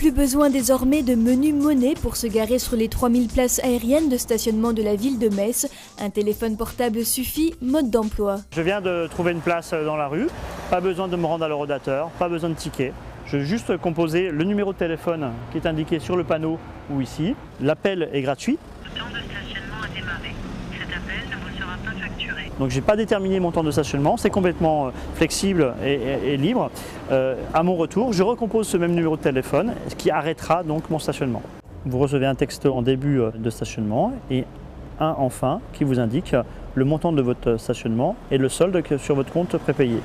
Plus besoin désormais de menu monnaie pour se garer sur les 3000 places aériennes de stationnement de la ville de Metz. Un téléphone portable suffit, mode d'emploi. Je viens de trouver une place dans la rue, pas besoin de me rendre à l'horodateur, pas besoin de ticket. Je vais juste composer le numéro de téléphone qui est indiqué sur le panneau ou ici. L'appel est gratuit. Le temps de stationnement a démarré. Cet appel ne vous sera pas facturé. Donc je n'ai pas déterminé mon temps de stationnement, c'est complètement flexible et libre. À mon retour, je recompose ce même numéro de téléphone, ce qui arrêtera donc mon stationnement. Vous recevez un texte en début de stationnement et un en fin qui vous indique le montant de votre stationnement et le solde sur votre compte prépayé.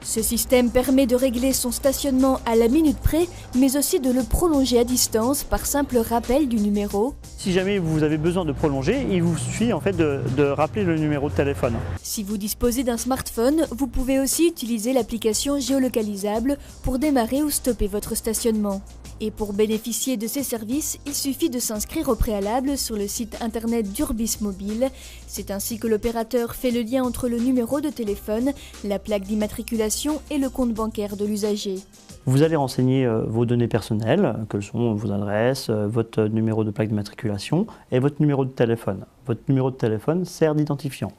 Ce système permet de régler son stationnement à la minute près, mais aussi de le prolonger à distance par simple rappel du numéro. Si jamais vous avez besoin de prolonger, il vous suffit en fait de rappeler le numéro de téléphone. Si vous disposez d'un smartphone, vous pouvez aussi utiliser l'application géolocalisable pour démarrer ou stopper votre stationnement. Et pour bénéficier de ces services, il suffit de s'inscrire au préalable sur le site internet d'Urbis Mobile. C'est ainsi que l'opérateur fait le lien entre le numéro de téléphone, la plaque d'immatriculation et le compte bancaire de l'usager. Vous allez renseigner vos données personnelles, que sont vos adresses, votre numéro de plaque d'immatriculation et votre numéro de téléphone. Votre numéro de téléphone sert d'identifiant.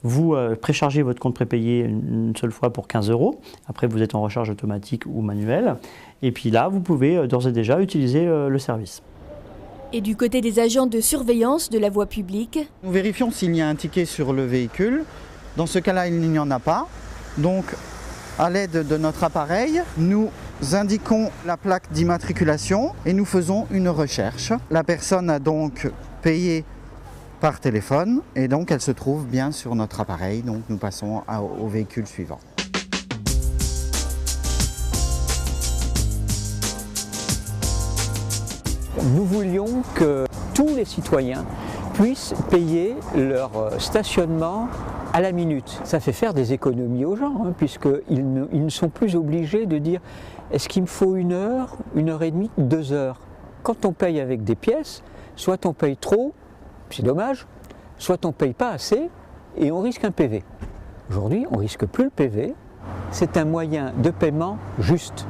Vous préchargez votre compte prépayé une seule fois pour 15 €. Après, vous êtes en recharge automatique ou manuelle. Et puis là, vous pouvez d'ores et déjà utiliser le service. Et du côté des agents de surveillance de la voie publique, nous vérifions s'il y a un ticket sur le véhicule. Dans ce cas-là, il n'y en a pas. Donc, à l'aide de notre appareil, nous indiquons la plaque d'immatriculation et nous faisons une recherche. La personne a donc payé par téléphone et donc elle se trouve bien sur notre appareil. Donc nous passons au véhicule suivant. Nous voulions que tous les citoyens puissent payer leur stationnement à la minute. Ça fait faire des économies aux gens, puisqu'ils ne sont plus obligés de dire est-ce qu'il me faut 1 heure, 1 heure et demie, 2 heures. Quand on paye avec des pièces, soit on paye trop, c'est dommage, soit on ne paye pas assez et on risque un PV. Aujourd'hui, on ne risque plus le PV, c'est un moyen de paiement juste.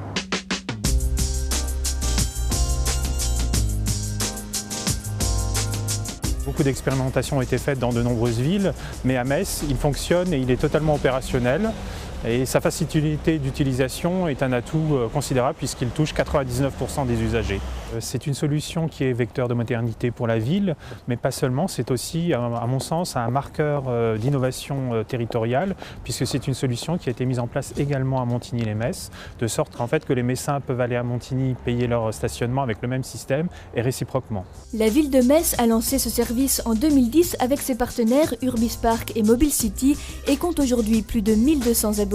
Beaucoup d'expérimentations ont été faites dans de nombreuses villes, mais à Metz, il fonctionne et il est totalement opérationnel. Et sa facilité d'utilisation est un atout considérable puisqu'il touche 99% des usagers. C'est une solution qui est vecteur de modernité pour la ville, mais pas seulement, c'est aussi, à mon sens, un marqueur d'innovation territoriale, puisque c'est une solution qui a été mise en place également à Montigny-lès-Metz, de sorte qu'en fait que les Messins peuvent aller à Montigny payer leur stationnement avec le même système et réciproquement. La ville de Metz a lancé ce service en 2010 avec ses partenaires Urbis Park et Mobile City et compte aujourd'hui plus de 1200 abonnés.